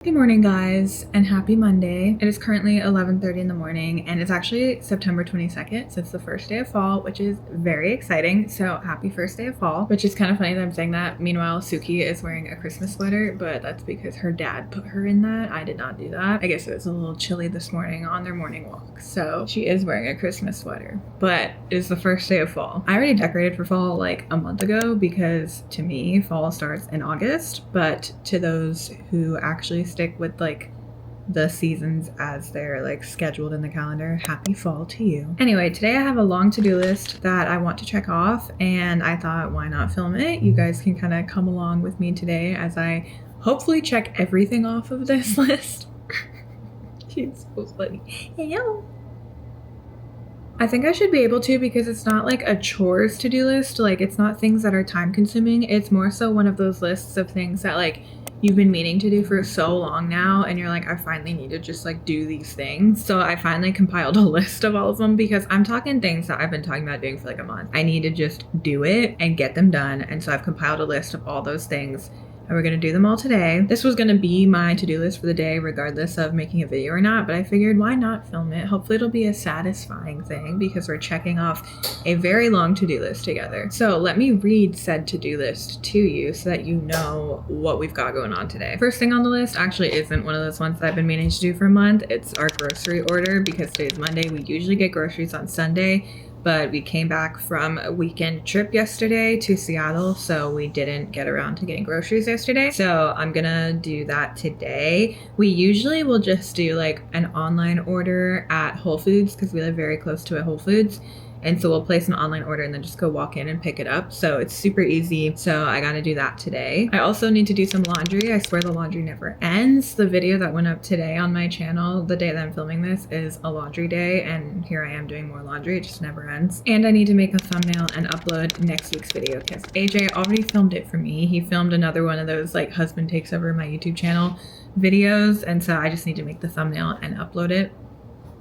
Good morning, guys, and happy Monday. It is currently 11:30 in the morning, and it's actually September 22nd, so it's the first day of fall, which is very exciting. So happy first day of fall, which is kind of funny that I'm saying that. Meanwhile, Suki is wearing a Christmas sweater, but that's because her dad put her in that. I did not do that. I guess it was a little chilly this morning on their morning walk, so she is wearing a Christmas sweater, but it's the first day of fall. I already decorated for fall like a month ago because to me, fall starts in August, but to those who actually stick with like the seasons as they're like scheduled in the calendar, happy fall to you. Anyway, today I have a long to-do list that I want to check off, and I thought, why not film it? You guys can kind of come along with me today as I hopefully check everything off of this list. She's so funny. Hello. I think I should be able to, because it's not like a chores to-do list. Like, it's not things that are time consuming. It's more so one of those lists of things that like you've been meaning to do for so long now, and you're like, I finally need to just like do these things. So I finally compiled a list of all of them, because I'm talking things that I've been talking about doing for like a month. I need to just do it and get them done. And so I've compiled a list of all those things, and we're going to do them all today. This was going to be my to-do list for the day, regardless of making a video or not, but I figured, why not film it? Hopefully it'll be a satisfying thing, because we're checking off a very long to-do list together. So let me read said to-do list to you so that you know what we've got going on today. First thing on the list actually isn't one of those ones that I've been meaning to do for a month. It's our grocery order, because today's Monday. We usually get groceries on Sunday, but we came back from a weekend trip yesterday to Seattle, so we didn't get around to getting groceries yesterday. So I'm gonna do that today. We usually will just do like an online order at Whole Foods, because we live very close to a Whole Foods. And so we'll place an online order and then just go walk in and pick it up. So it's super easy. So I got to do that today. I also need to do some laundry. I swear the laundry never ends. The video that went up today on my channel, the day that I'm filming this, is a laundry day. And here I am doing more laundry. It just never ends. And I need to make a thumbnail and upload next week's video, because AJ already filmed it for me. He filmed another one of those like husband takes over my YouTube channel videos. And so I just need to make the thumbnail and upload it.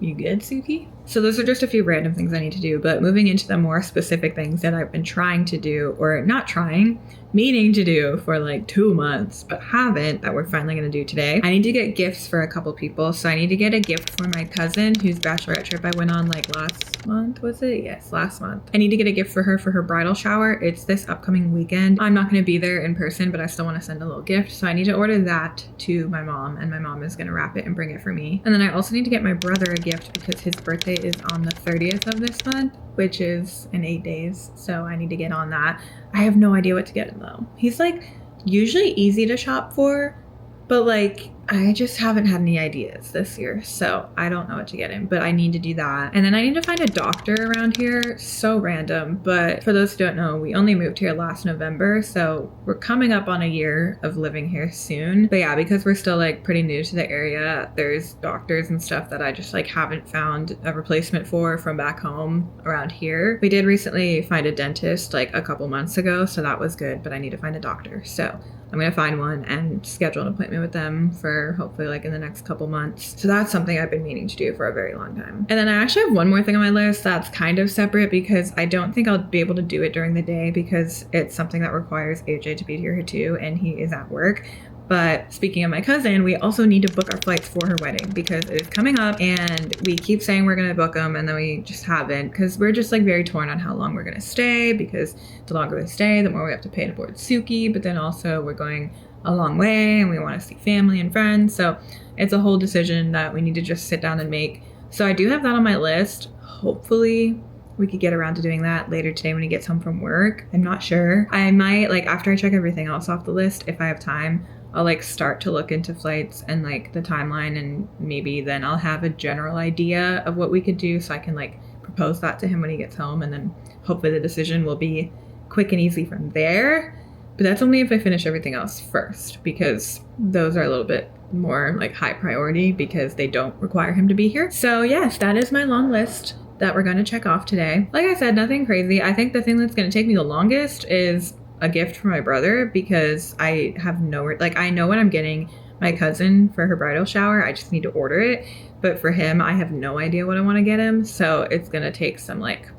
You good, Suki? So those are just a few random things I need to do, but moving into the more specific things that I've been trying to do, or not trying, meaning to do for like 2 months, but haven't, that we're finally going to do today. I need to get gifts for a couple people. So I need to get a gift for my cousin whose bachelorette trip I went on like last month, was it? Yes, last month. I need to get a gift for her bridal shower. It's this upcoming weekend. I'm not going to be there in person, but I still want to send a little gift. So I need to order that to my mom, and my mom is going to wrap it and bring it for me. And then I also need to get my brother a gift, because his birthday is on the 30th of this month, which is in 8 days. So I need to get on that. I have no idea what to get him though. He's like usually easy to shop for, but like I just haven't had any ideas this year, so I don't know what to get him, but I need to do that. And then I need to find a doctor around here. So random, but for those who don't know, we only moved here last November, so we're coming up on a year of living here soon. But yeah, because we're still like pretty new to the area, there's doctors and stuff that I just like haven't found a replacement for from back home around here. We did recently find a dentist like a couple months ago, so that was good, but I need to find a doctor. So I'm going to find one and schedule an appointment with them for hopefully like in the next couple months. So that's something I've been meaning to do for a very long time. And then I actually have one more thing on my list that's kind of separate, because I don't think I'll be able to do it during the day, because it's something that requires AJ to be here too, and he is at work. But speaking of my cousin, we also need to book our flights for her wedding, because it is coming up, and we keep saying we're going to book them, and then we just haven't, because we're just like very torn on how long we're going to stay, because the longer we stay, the more we have to pay to board Suki, but then also we're going a long way and we want to see family and friends. So it's a whole decision that we need to just sit down and make. So I do have that on my list. Hopefully we could get around to doing that later today when he gets home from work. I'm not sure. I might, like, after I check everything else off the list, if I have time, I'll like start to look into flights and like the timeline, and maybe then I'll have a general idea of what we could do, so I can like propose that to him when he gets home, and then hopefully the decision will be quick and easy from there. But that's only if I finish everything else first, because those are a little bit more like high priority, because they don't require him to be here. So yes, that is my long list that we're going to check off today. Like I said, nothing crazy. I think the thing that's going to take me the longest is a gift for my brother, because I have like I know what I'm getting my cousin for her bridal shower. I just need to order it. But for him, I have no idea what I want to get him. So it's going to take some like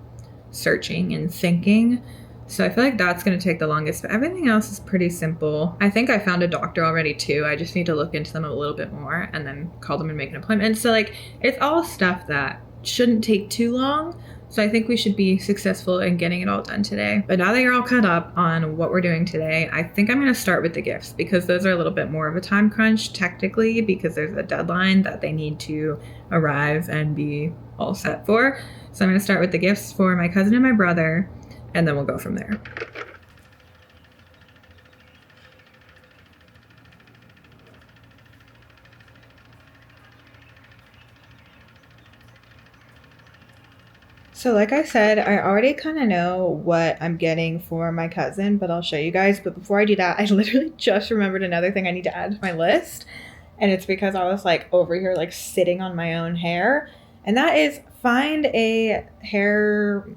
searching and thinking. So I feel like that's going to take the longest, but everything else is pretty simple. I think I found a doctor already too. I just need to look into them a little bit more and then call them and make an appointment. So like it's all stuff that shouldn't take too long. So I think we should be successful in getting it all done today. But now that you're all caught up on what we're doing today, I think I'm going to start with the gifts because those are a little bit more of a time crunch technically because there's a deadline that they need to arrive and be all set for. So I'm going to start with the gifts for my cousin and my brother, and then we'll go from there. So like I said, I already kind of know what I'm getting for my cousin, but I'll show you guys. But before I do that, I literally just remembered another thing I need to add to my list. And it's because I was like over here like sitting on my own hair. And that is find a hair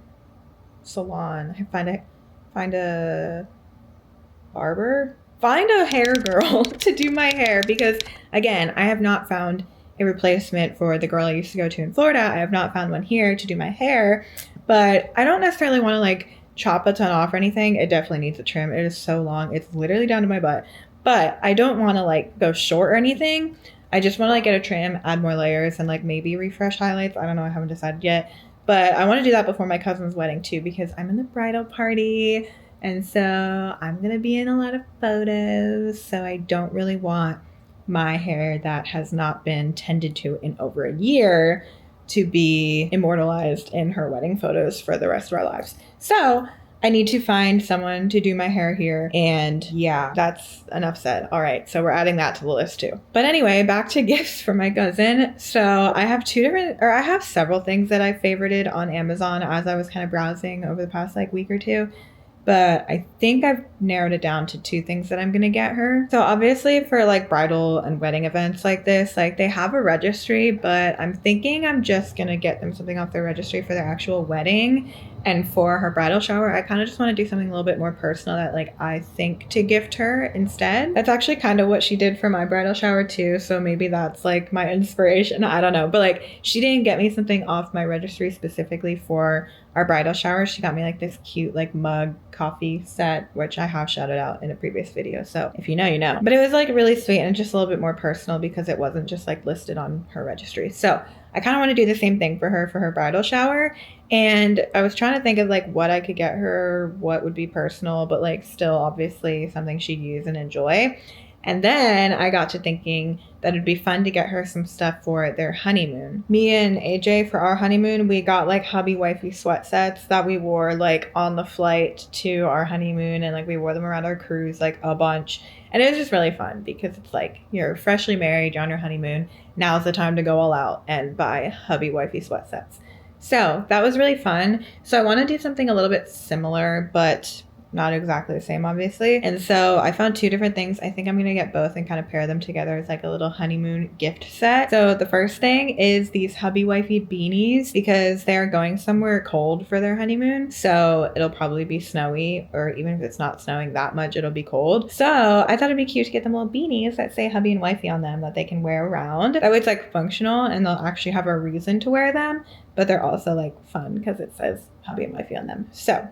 salon. Find a barber. Find a hair girl to do my hair because again, I have not found a replacement for the girl I used to go to in Florida. I have not found one here to do my hair, but I don't necessarily want to like chop a ton off or anything. It definitely needs a trim. It is so long. It's literally down to my butt, but I don't want to like go short or anything. I just want to like get a trim, add more layers and like maybe refresh highlights. I don't know. I haven't decided yet, but I want to do that before my cousin's wedding too, because I'm in the bridal party. And so I'm going to be in a lot of photos. So I don't really want my hair that has not been tended to in over a year to be immortalized in her wedding photos for the rest of our lives. So I need to find someone to do my hair here. And yeah, that's enough said. All right, so we're adding that to the list too. But anyway, back to gifts for my cousin. So I have several things that I favorited on Amazon as I was kind of browsing over the past like week or two. But I think I've narrowed it down to 2 things that I'm going to get her. So obviously for like bridal and wedding events like this, like they have a registry, but I'm thinking I'm just going to get them something off their registry for their actual wedding. And for her bridal shower, I kind of just want to do something a little bit more personal that like I think to gift her instead. That's actually kind of what she did for my bridal shower too. So maybe that's like my inspiration. I don't know. But like she didn't get me something off my registry specifically for our bridal shower. She got me like this cute like mug coffee set, which I have shouted out in a previous video. So if you know, you know. But it was like really sweet and just a little bit more personal because it wasn't just like listed on her registry. So I kind of want to do the same thing for her bridal shower. And I was trying to think of like what I could get her, what would be personal, but like still obviously something she'd use and enjoy. And then I got to thinking that it'd be fun to get her some stuff for their honeymoon. Me and AJ, for our honeymoon, we got like hubby wifey sweat sets that we wore like on the flight to our honeymoon. And like we wore them around our cruise like a bunch. And it was just really fun because it's like you're freshly married, you're on your honeymoon. Now's the time to go all out and buy hubby wifey sweat sets. So that was really fun. So I want to do something a little bit similar, but not exactly the same, obviously. And so I found 2 different things. I think I'm going to get both and kind of pair them together as like a little honeymoon gift set. So the first thing is these hubby wifey beanies because they're going somewhere cold for their honeymoon. So it'll probably be snowy, or even if it's not snowing that much, it'll be cold. So I thought it'd be cute to get them little beanies that say hubby and wifey on them that they can wear around. That way it's like functional and they'll actually have a reason to wear them, but they're also like fun because it says hubby and wifey on them. So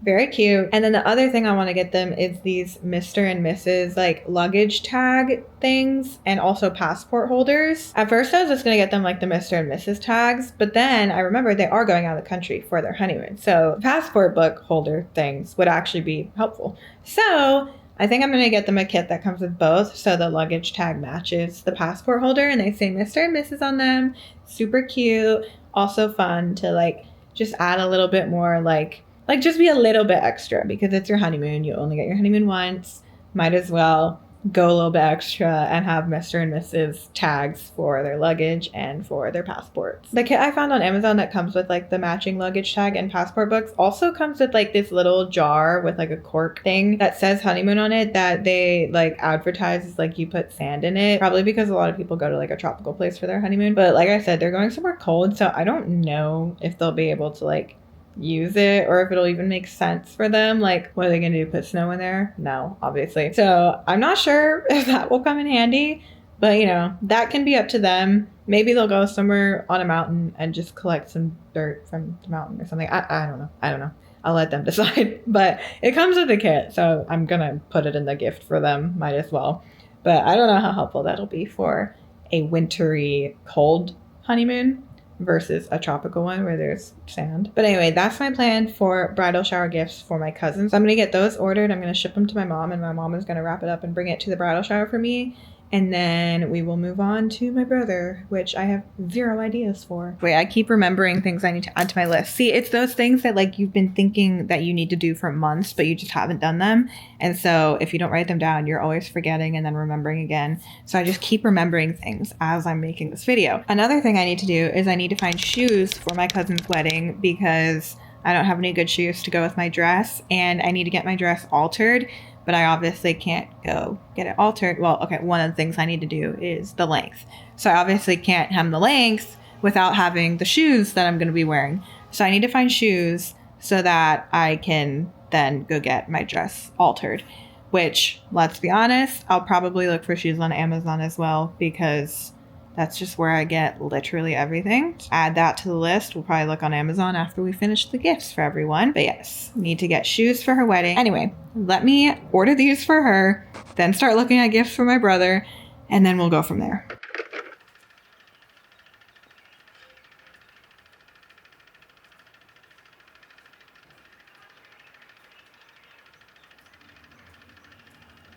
very cute. And then the other thing I want to get them is these Mr. and Mrs. like luggage tag things and also passport holders. At first I was just going to get them like the Mr. and Mrs. tags, but then I remembered they are going out of the country for their honeymoon. So passport book holder things would actually be helpful. So I think I'm going to get them a kit that comes with both. So the luggage tag matches the passport holder and they say Mr. and Mrs. on them. Super cute. Also fun to like just add a little bit more like just be a little bit extra because it's your honeymoon. You only get your honeymoon once. Might as well go a little bit extra and have Mr. and Mrs. tags for their luggage and for their passports. The kit I found on Amazon that comes with like the matching luggage tag and passport books also comes with like this little jar with like a cork thing that says honeymoon on it that they like advertise as like you put sand in it. Probably because a lot of people go to like a tropical place for their honeymoon. But like I said, they're going somewhere cold. So I don't know if they'll be able to like use it or if it'll even make sense for them. Like, what are they gonna do, put snow in there? No, obviously. So I'm not sure if that will come in handy, but you know, that can be up to them. Maybe they'll go somewhere on a mountain and just collect some dirt from the mountain or something. I don't know. I'll let them decide. But it comes with a kit, so I'm gonna put it in the gift for them. Might as well. But I don't know how helpful that'll be for a wintry, cold honeymoon versus a tropical one where there's sand. But anyway, that's my plan for bridal shower gifts for my cousins. So I'm gonna get those ordered. I'm gonna ship them to my mom, and my mom is gonna wrap it up and bring it to the bridal shower for me. And then we will move on to my brother, which I have 0 ideas for. Wait, I keep remembering things I need to add to my list. See, it's those things that like you've been thinking that you need to do for months, but you just haven't done them. And so if you don't write them down, you're always forgetting and then remembering again. So I just keep remembering things as I'm making this video. Another thing I need to do is I need to find shoes for my cousin's wedding because I don't have any good shoes to go with my dress, and I need to get my dress altered. But I obviously can't go get it altered. Well, okay, one of the things I need to do is the length. So I obviously can't hem the length without having the shoes that I'm going to be wearing. So I need to find shoes so that I can then go get my dress altered. Which, let's be honest, I'll probably look for shoes on Amazon as well because that's just where I get literally everything. Add that to the list. We'll probably look on Amazon after we finish the gifts for everyone. But yes, need to get shoes for her wedding. Anyway, let me order these for her, then start looking at gifts for my brother, and then we'll go from there.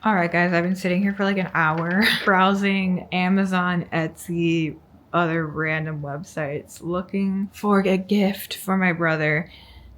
All right, guys, I've been sitting here for like an hour browsing Amazon, Etsy, other random websites looking for a gift for my brother.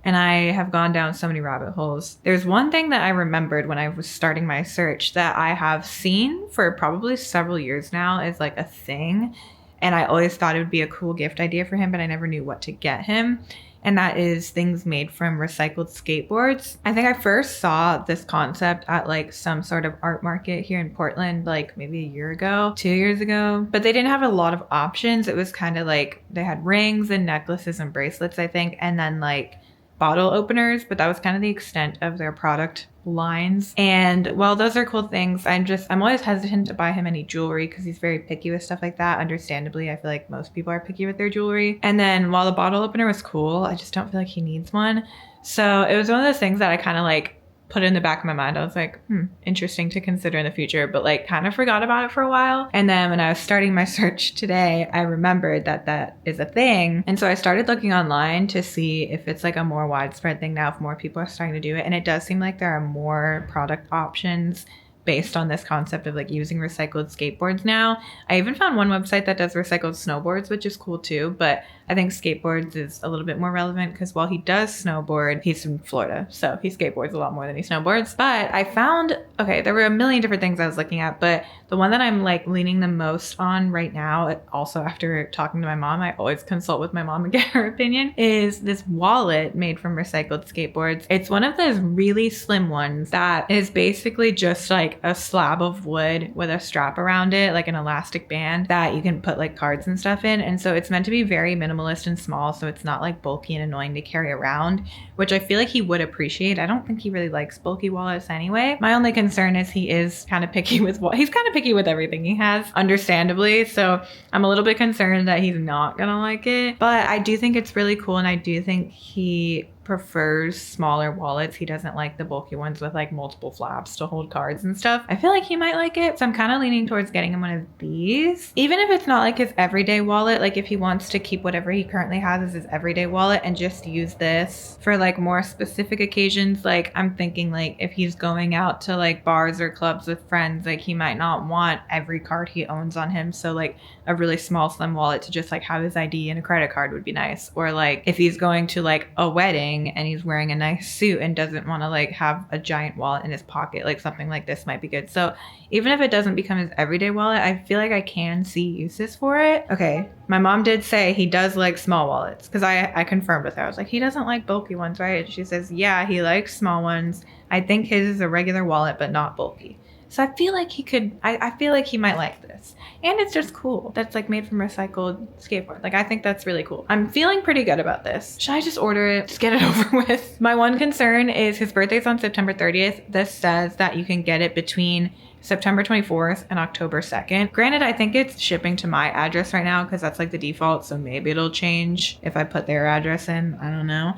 And I have gone down so many rabbit holes. There's one thing that I remembered when I was starting my search that I have seen for probably several years now is like a thing. And I always thought it would be a cool gift idea for him, but I never knew what to get him. And that is things made from recycled skateboards. I think I first saw this concept at like some sort of art market here in Portland, like maybe a year ago, 2 years ago, but they didn't have a lot of options. It was kind of like they had rings and necklaces and bracelets, I think, and then like bottle openers, but that was kind of the extent of their product lines. And while those are cool things, I'm always hesitant to buy him any jewelry because he's very picky with stuff like that. Understandably, I feel like most people are picky with their jewelry. And then while the bottle opener was cool, I just don't feel like he needs one. So it was one of those things that I kind of like put in the back of my mind. I was like, interesting to consider in the future, but like kind of forgot about it for a while. And then when I was starting my search today, I remembered that that is a thing. And so I started looking online to see if it's like a more widespread thing now, if more people are starting to do it. And it does seem like there are more product options based on this concept of like using recycled skateboards now. I even found one website that does recycled snowboards, which is cool too, but I think skateboards is a little bit more relevant because while he does snowboard, he's from Florida, so he skateboards a lot more than he snowboards. But I found, okay, there were a million different things I was looking at, but the one that I'm like leaning the most on right now, also after talking to my mom, I always consult with my mom and get her opinion, is this wallet made from recycled skateboards. It's one of those really slim ones that is basically just like a slab of wood with a strap around it, like an elastic band that you can put like cards and stuff in. And so it's meant to be very minimalist and small, so it's not like bulky and annoying to carry around, which I feel like he would appreciate. I don't think he really likes bulky wallets anyway. My only concern is he is kind of picky with he's kind of picky with everything he has, understandably. So I'm a little bit concerned that he's not gonna like it, but I do think it's really cool, and I do think he prefers smaller wallets. He doesn't like the bulky ones with like multiple flaps to hold cards and stuff. I feel like he might like it, so I'm kind of leaning towards getting him one of these. Even if it's not like his everyday wallet, like if he wants to keep whatever he currently has as his everyday wallet and just use this for like more specific occasions, like I'm thinking like if he's going out to like bars or clubs with friends, like he might not want every card he owns on him, so like a really small slim wallet to just like have his ID and a credit card would be nice. Or like if he's going to like a wedding and he's wearing a nice suit and doesn't want to like have a giant wallet in his pocket, like something like this might be good. So even if it doesn't become his everyday wallet, I feel like I can see uses for it. Okay, my mom did say he does like small wallets, because I confirmed with her. I was like, he doesn't like bulky ones, right? And she says, yeah, he likes small ones. I think his is a regular wallet, but not bulky. So I feel like he could, I feel like he might like this. And it's just cool. That's like made from recycled skateboard. Like I think that's really cool. I'm feeling pretty good about this. Should I just order it? Just get it over with. My one concern is his birthday's on September 30th. This says that you can get it between September 24th and October 2nd. Granted, I think it's shipping to my address right now because that's like the default. So maybe it'll change if I put their address in. I don't know.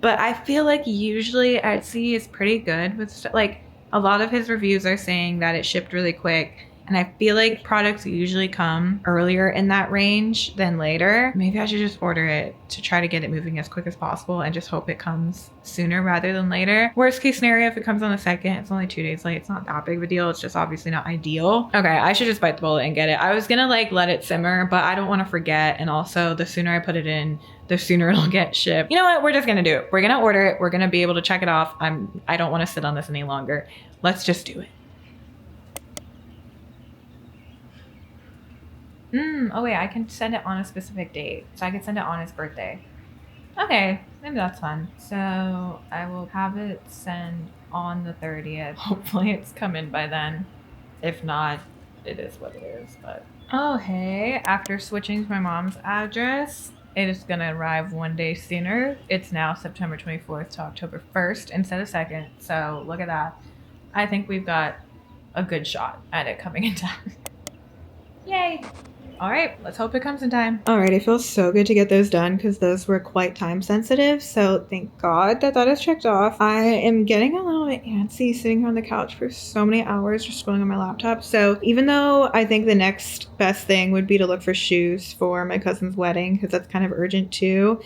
But I feel like usually Etsy is pretty good with stuff. Like a lot of his reviews are saying that it shipped really quick. And I feel like products usually come earlier in that range than later. Maybe I should just order it to try to get it moving as quick as possible and just hope it comes sooner rather than later. Worst case scenario, if it comes on the 2nd, it's only 2 days late. It's not that big of a deal. It's just obviously not ideal. Okay, I should just bite the bullet and get it. I was gonna like let it simmer, but I don't want to forget. And also the sooner I put it in, the sooner it'll get shipped. You know what? We're just gonna do it. We're gonna order it. We're gonna be able to check it off. I don't want to sit on this any longer. Let's just do it. Oh wait, I can send it on a specific date. So I can send it on his birthday. Okay, maybe that's fun. So I will have it send on the 30th. Hopefully it's come in by then. If not, it is what it is, but. Oh, hey, after switching to my mom's address, it is gonna arrive 1 day sooner. It's now September 24th to October 1st instead of 2nd. So look at that. I think we've got a good shot at it coming in time. Yay. All right, let's hope it comes in time. All right, it feels so good to get those done because those were quite time sensitive. So thank God that is checked off. I am getting a little bit antsy sitting here on the couch for so many hours just scrolling on my laptop. So even though I think the next best thing would be to look for shoes for my cousin's wedding because that's kind of urgent too,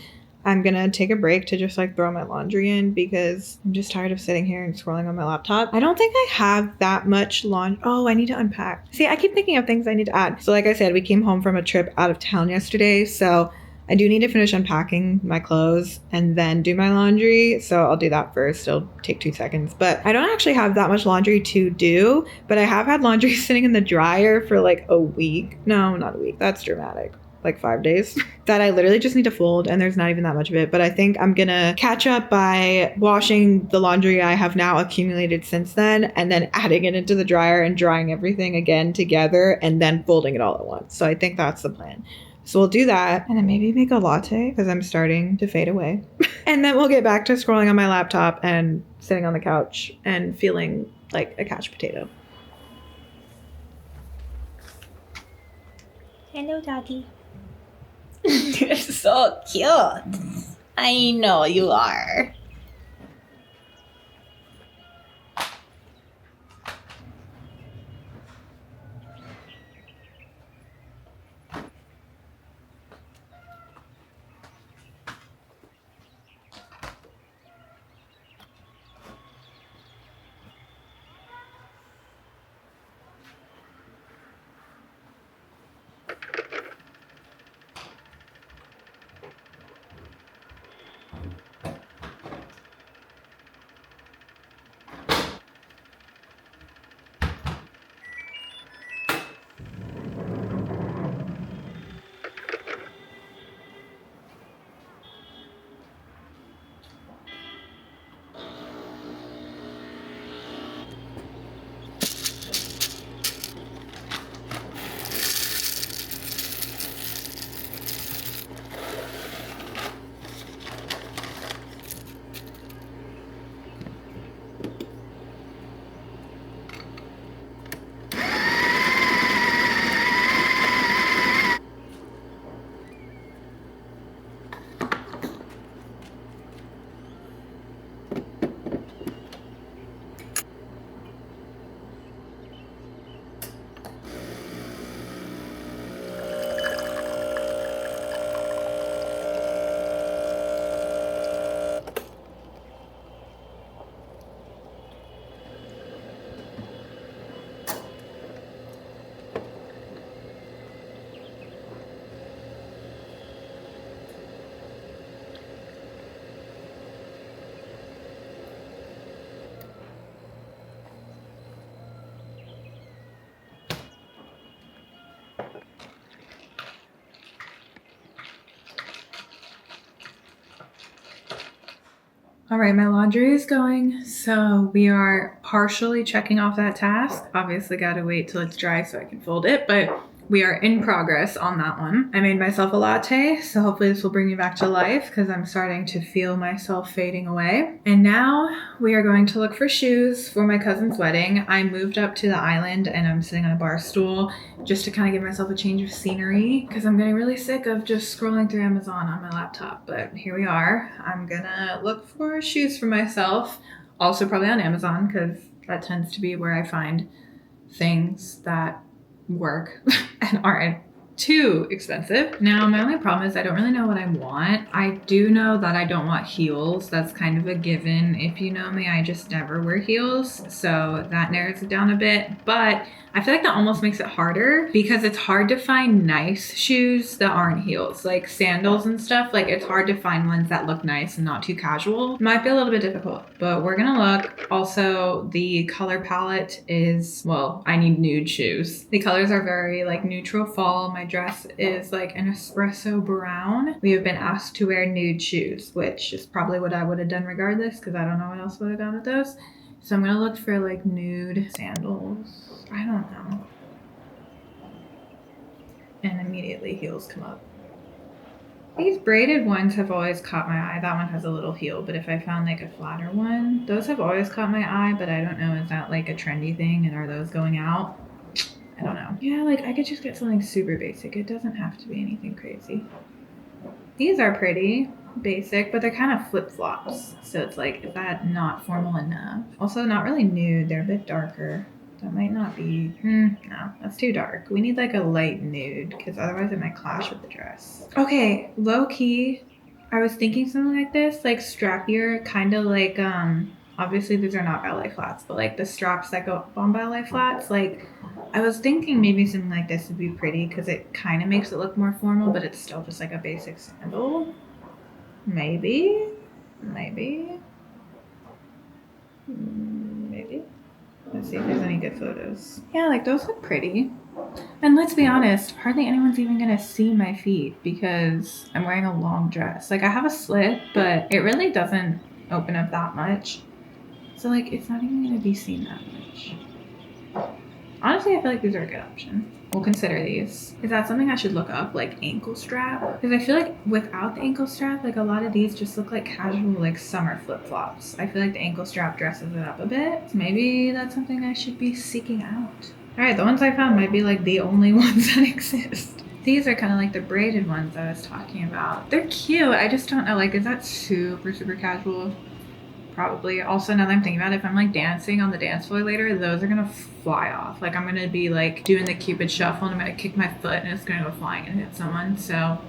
I'm gonna take a break to just like throw my laundry in because I'm just tired of sitting here and scrolling on my laptop. I don't think I have that much laundry. Oh, I need to unpack. See, I keep thinking of things I need to add. So like I said, we came home from a trip out of town yesterday. So I do need to finish unpacking my clothes and then do my laundry. So I'll do that first. It'll take 2 seconds. But I don't actually have that much laundry to do. But I have had laundry sitting in the dryer for like a week. No, not a week. That's dramatic. Like 5 days that I literally just need to fold, and there's not even that much of it. But I think I'm gonna catch up by washing the laundry I have now accumulated since then and then adding it into the dryer and drying everything again together and then folding it all at once. So I think that's the plan. So we'll do that and then maybe make a latte because I'm starting to fade away. And then we'll get back to scrolling on my laptop and sitting on the couch and feeling like a couch potato. Hello, Daddy. You're so cute. I know you are. All right, my laundry is going. So we are partially checking off that task. Obviously got to wait till it's dry so I can fold it, but we are in progress on that one. I made myself a latte, so hopefully this will bring me back to life because I'm starting to feel myself fading away. And now we are going to look for shoes for my cousin's wedding. I moved up to the island and I'm sitting on a bar stool just to kind of give myself a change of scenery because I'm getting really sick of just scrolling through Amazon on my laptop. But here we are. I'm gonna look for shoes for myself, also probably on Amazon because that tends to be where I find things that work and aren't too expensive. Now, my only problem is I don't really know what I want. I do know that I don't want heels. That's kind of a given. If you know me, I just never wear heels. So that narrows it down a bit. But I feel like that almost makes it harder because it's hard to find nice shoes that aren't heels. Like sandals and stuff, like it's hard to find ones that look nice and not too casual. Might be a little bit difficult, but we're gonna look. Also, the color palette is, well, I need nude shoes. The colors are very like neutral fall. My dress is like an espresso brown. We have been asked to wear nude shoes, which is probably what I would have done regardless because I don't know what else would have gone with those. So I'm gonna look for like nude sandals. I don't know. And immediately heels come up. These braided ones have always caught my eye. That one has a little heel, but if I found like a flatter one, those have always caught my eye, but I don't know, is that like a trendy thing and are those going out? I don't know. Yeah, like I could just get something super basic. It doesn't have to be anything crazy. These are pretty basic, but they're kind of flip-flops. So it's like, is that not formal enough? Also not really nude. They're a bit darker. That might not be, no, that's too dark. We need like a light nude because otherwise it might clash with the dress. Okay, low key, I was thinking something like this, like strappier, kind of like, obviously these are not ballet flats, but like the straps that go up on ballet flats, like I was thinking maybe something like this would be pretty because it kind of makes it look more formal, but it's still just like a basic sandal. Maybe. Let's see if there's any good photos. Yeah, like those look pretty. And let's be honest, hardly anyone's even gonna see my feet because I'm wearing a long dress. Like I have a slit, but it really doesn't open up that much. So like it's not even gonna be seen that much. Honestly, I feel like these are a good option. We'll consider these. Is that something I should look up, like ankle strap? Because I feel like without the ankle strap, like a lot of these just look like casual, like summer flip-flops. I feel like the ankle strap dresses it up a bit. So maybe that's something I should be seeking out. All right, the ones I found might be like the only ones that exist. These are kind of like the braided ones I was talking about. They're cute. I just don't know, like, is that super, super casual? Probably. Also, now that I'm thinking about it, if I'm like dancing on the dance floor later, those are gonna fly off. Like I'm gonna be like doing the Cupid shuffle and I'm gonna kick my foot and it's gonna go flying and hit someone. So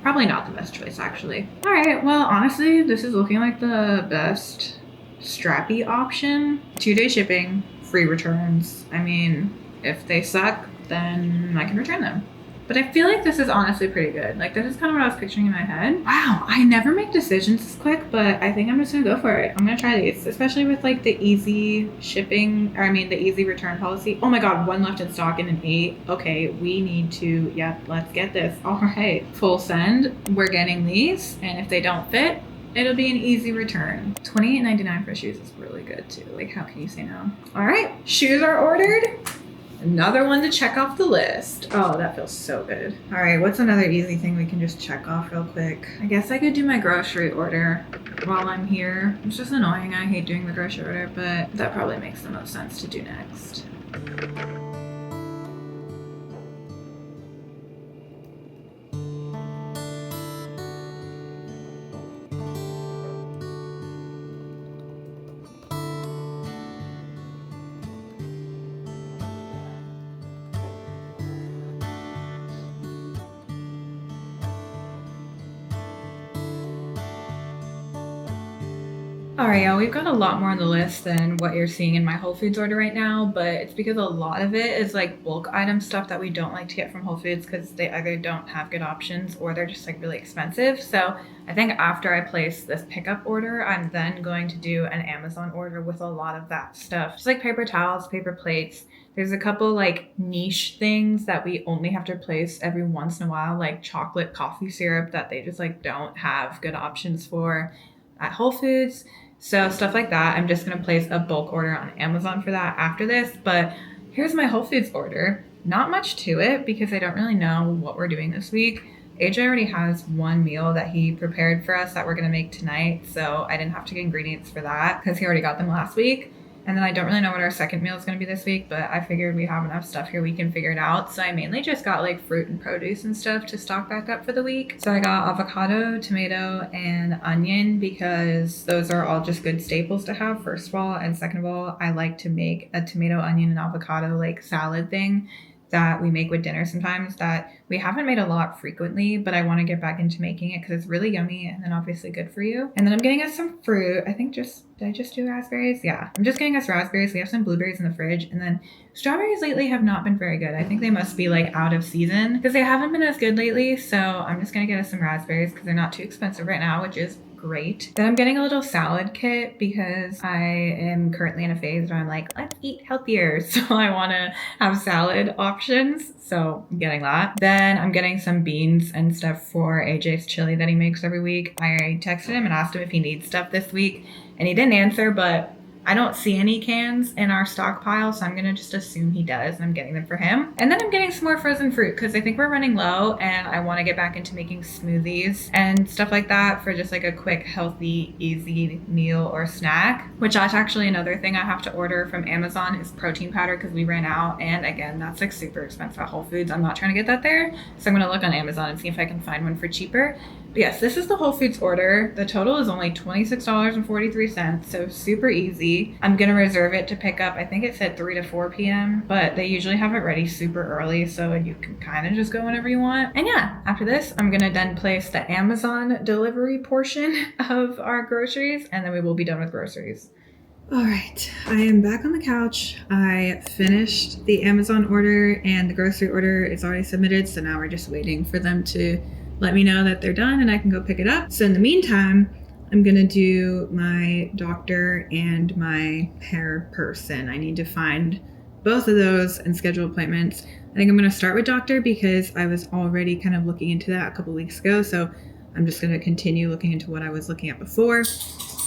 probably not the best choice actually. All right, well, honestly, this is looking like the best strappy option. 2-day shipping, free returns. I mean, if they suck, then I can return them. But I feel like this is honestly pretty good. Like this is kind of what I was picturing in my head. Wow, I never make decisions this quick, but I think I'm just gonna go for it. I'm gonna try these, especially with like the easy shipping, or I mean the easy return policy. Oh my God, one left in stock in an 8. Okay, we need to, let's get this. All right, full send. We're getting these, and if they don't fit, it'll be an easy return. $28.99 for shoes is really good too. Like how can you say no? All right, shoes are ordered. Another one to check off the list. Oh, that feels so good. All right, what's another easy thing we can just check off real quick? I guess I could do my grocery order while I'm here. It's just annoying. I hate doing the grocery order, but that probably makes the most sense to do next. All right, y'all, we've got a lot more on the list than what you're seeing in my Whole Foods order right now, but it's because a lot of it is like bulk item stuff that we don't like to get from Whole Foods because they either don't have good options or they're just like really expensive. So I think after I place this pickup order, I'm then going to do an Amazon order with a lot of that stuff. Just like paper towels, paper plates. There's a couple like niche things that we only have to place every once in a while, like chocolate coffee syrup that they just like don't have good options for at Whole Foods. So stuff like that, I'm just gonna place a bulk order on Amazon for that after this. But here's my Whole Foods order. not much to it because I don't really know what we're doing this week. AJ already has one meal that he prepared for us that we're gonna make tonight, so I didn't have to get ingredients for that because he already got them last week. And then I don't really know what our second meal is going to be this week, but I figured we have enough stuff here we can figure it out. So I mainly just got like fruit and produce and stuff to stock back up for the week. So I got avocado, tomato, and onion because those are all just good staples to have, first of all. And second of all, I like to make a tomato, onion, and avocado like salad thing that we make with dinner sometimes that we haven't made a lot frequently, but I want to get back into making it because it's really yummy and then obviously good for you. And then I'm getting us some fruit. I think did I just do raspberries? Yeah, I'm just getting us raspberries. We have some blueberries in the fridge, and then strawberries lately have not been very good. I think they must be like out of season because they haven't been as good lately. So I'm just gonna get us some raspberries because they're not too expensive right now, which is great. Then I'm getting a little salad kit because I am currently in a phase where I'm like, let's eat healthier. So I want to have salad options. So I'm getting that. Then I'm getting some beans and stuff for AJ's chili that he makes every week. I texted him and asked him if he needs stuff this week and he didn't answer, but I don't see any cans in our stockpile, so I'm gonna just assume he does, and I'm getting them for him. And then I'm getting some more frozen fruit because I think we're running low and I wanna get back into making smoothies and stuff like that for just like a quick, healthy, easy meal or snack, which that's actually another thing I have to order from Amazon is protein powder because we ran out. And again, that's like super expensive at Whole Foods. I'm not trying to get that there. So I'm gonna look on Amazon and see if I can find one for cheaper. But yes, this is the Whole Foods order. The total is only $26.43, so super easy. I'm gonna reserve it to pick up, I think it said 3 to 4 p.m., but they usually have it ready super early, so you can kind of just go whenever you want. And yeah, after this, I'm gonna then place the Amazon delivery portion of our groceries, and then we will be done with groceries. All right, I am back on the couch. I finished the Amazon order and the grocery order is already submitted, so now we're just waiting for them to let me know that they're done and I can go pick it up. So in the meantime, I'm gonna do my doctor and my hair person. I need to find both of those and schedule appointments. I think I'm gonna start with doctor because I was already kind of looking into that a couple weeks ago. So I'm just gonna continue looking into what I was looking at before.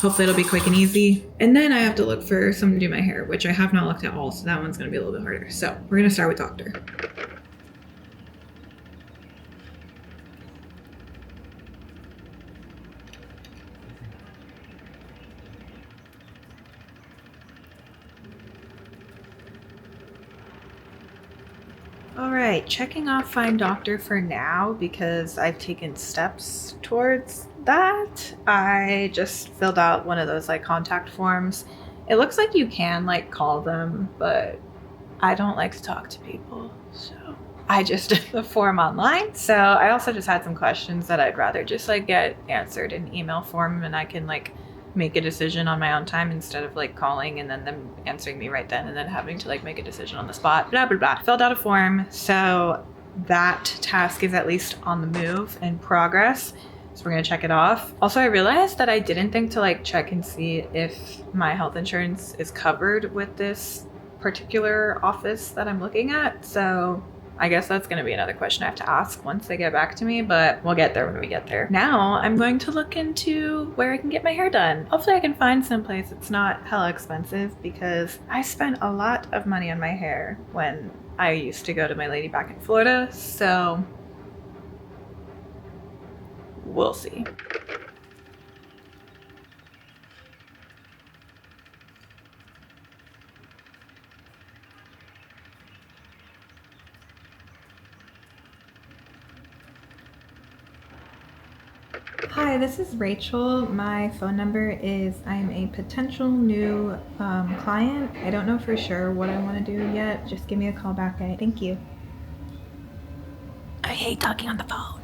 Hopefully it'll be quick and easy. And then I have to look for someone to do my hair, which I have not looked at all. So that one's gonna be a little bit harder. So we're gonna start with doctor. All right, checking off find doctor for now because I've taken steps towards that. I just filled out one of those like contact forms. It looks like you can like call them, but I don't like to talk to people, so I just did the form online. So I also just had some questions that I'd rather just like get answered in email form and I can like make a decision on my own time instead of like calling and then them answering me right then and then having to like make a decision on the spot, blah, blah, blah. Filled out a form. So that task is at least on the move and progress. So we're gonna check it off. Also, I realized that I didn't think to like check and see if my health insurance is covered with this particular office that I'm looking at. So I guess that's going to be another question I have to ask once they get back to me, but we'll get there when we get there. Now I'm going to look into where I can get my hair done. Hopefully I can find someplace that's not hella expensive because I spent a lot of money on my hair when I used to go to my lady back in Florida. So we'll see. Hi, this is Rachel. My phone number is, I'm a potential new client. I don't know for sure what I want to do yet. Just give me a call back. Thank you. I hate talking on the phone.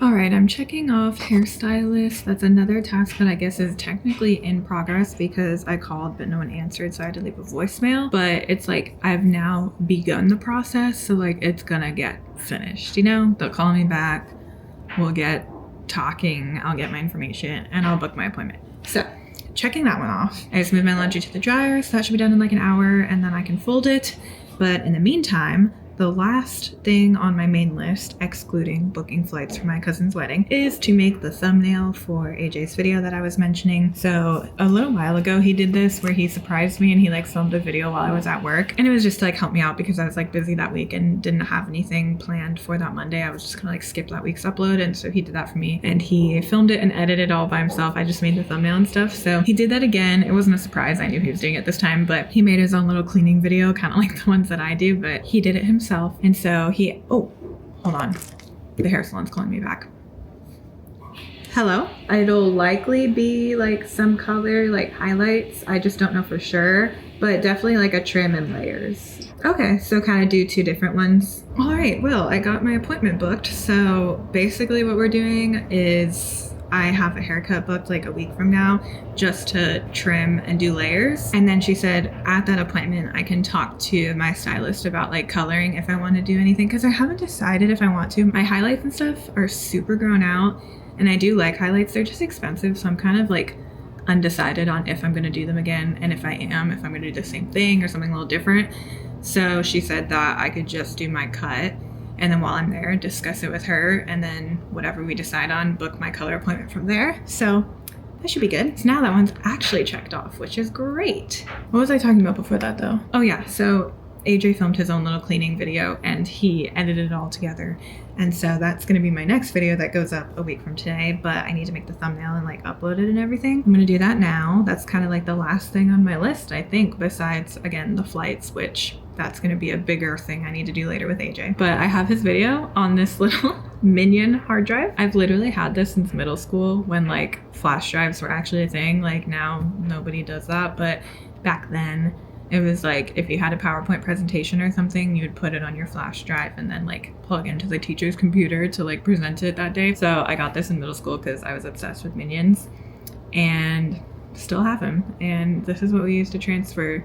All right, I'm checking off hairstylist. That's another task that I guess is technically in progress because I called but no one answered, so I had to leave a voicemail. But it's like I've now begun the process, so like it's gonna get finished, you know? They'll call me back, we'll get talking, I'll get my information, and I'll book my appointment. So checking that one off. I just moved my laundry to the dryer, so that should be done in like an hour, and then I can fold it. But in the meantime, the last thing on my main list, excluding booking flights for my cousin's wedding, is to make the thumbnail for AJ's video that I was mentioning. So a little while ago, he did this where he surprised me and he like filmed a video while I was at work. And it was just to like help me out because I was like busy that week and didn't have anything planned for that Monday. I was just gonna like skip that week's upload. And so he did that for me and he filmed it and edited it all by himself. I just made the thumbnail and stuff. So he did that again. It wasn't a surprise. I knew he was doing it this time, but he made his own little cleaning video, kind of like the ones that I do, but he did it himself. And so he, oh, hold on. The hair salon's calling me back. Hello. It'll likely be like some color, like highlights. I just don't know for sure, but definitely like a trim and layers. Okay, so kind of do 2 different ones. All right, well, I got my appointment booked. So basically what we're doing is I have a haircut booked like a week from now just to trim and do layers. And then she said at that appointment, I can talk to my stylist about like coloring if I want to do anything, because I haven't decided if I want to. My highlights and stuff are super grown out and I do like highlights. They're just expensive. So I'm kind of like undecided on if I'm going to do them again. And if I am, if I'm going to do the same thing or something a little different. So she said that I could just do my cut. And then while I'm there, discuss it with her. And then whatever we decide on, book my color appointment from there. So that should be good. So now that one's actually checked off, which is great. What was I talking about before that though? Oh yeah, so AJ filmed his own little cleaning video and he edited it all together. And so that's gonna be my next video that goes up a week from today, but I need to make the thumbnail and like upload it and everything. I'm gonna do that now. That's kind of like the last thing on my list, I think, besides again, the flights, which that's gonna be a bigger thing I need to do later with AJ. But I have his video on this little Minion hard drive. I've literally had this since middle school when like flash drives were actually a thing. Like now nobody does that, but back then it was like if you had a PowerPoint presentation or something, you would put it on your flash drive and then like plug into the teacher's computer to like present it that day. So I got this in middle school because I was obsessed with Minions and still have him. And this is what we use to transfer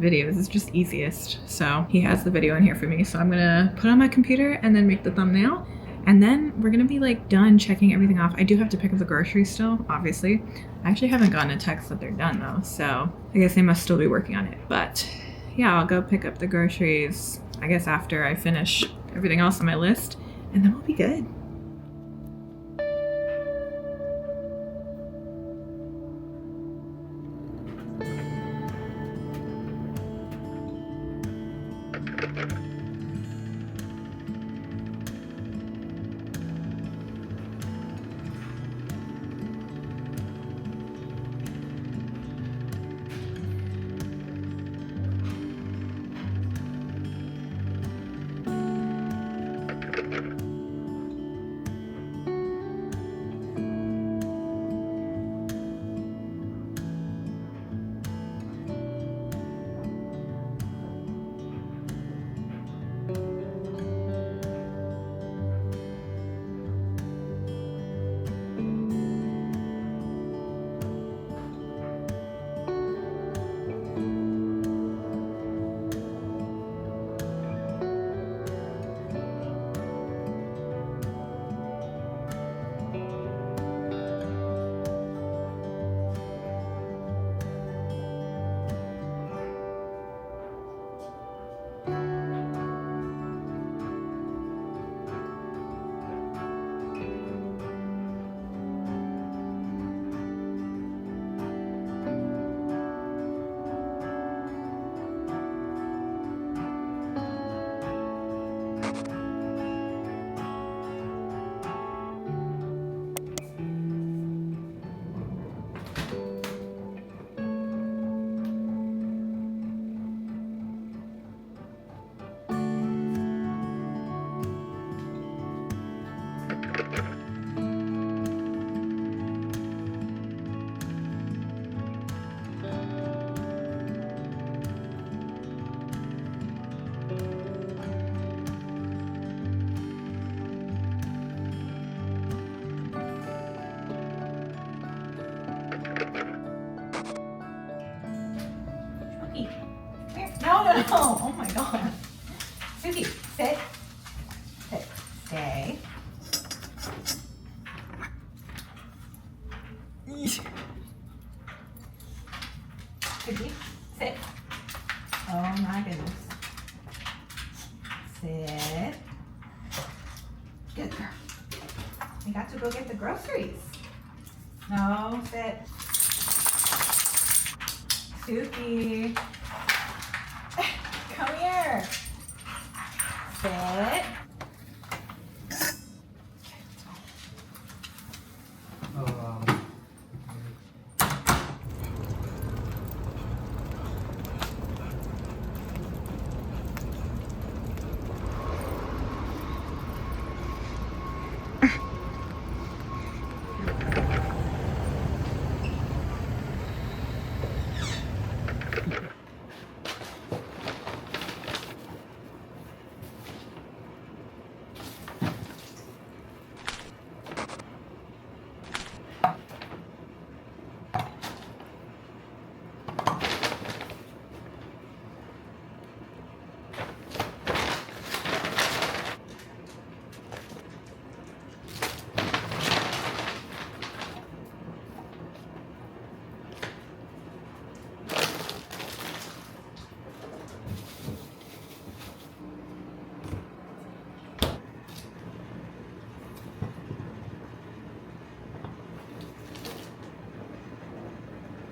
videos. It's just easiest. So he has the video in here for me. So I'm gonna put it on my computer and then make the thumbnail. And then we're gonna be like done checking everything off. I do have to pick up the groceries still, obviously. I actually haven't gotten a text that they're done though, so I guess they must still be working on it. But yeah, I'll go pick up the groceries, I guess after I finish everything else on my list, and then we'll be good. No. Oh my god. Suki, sit. Sit. Stay. Suki, sit. Oh my goodness. Sit. Good girl. I got to go get the groceries. No, sit. Suki. Come here. Sit.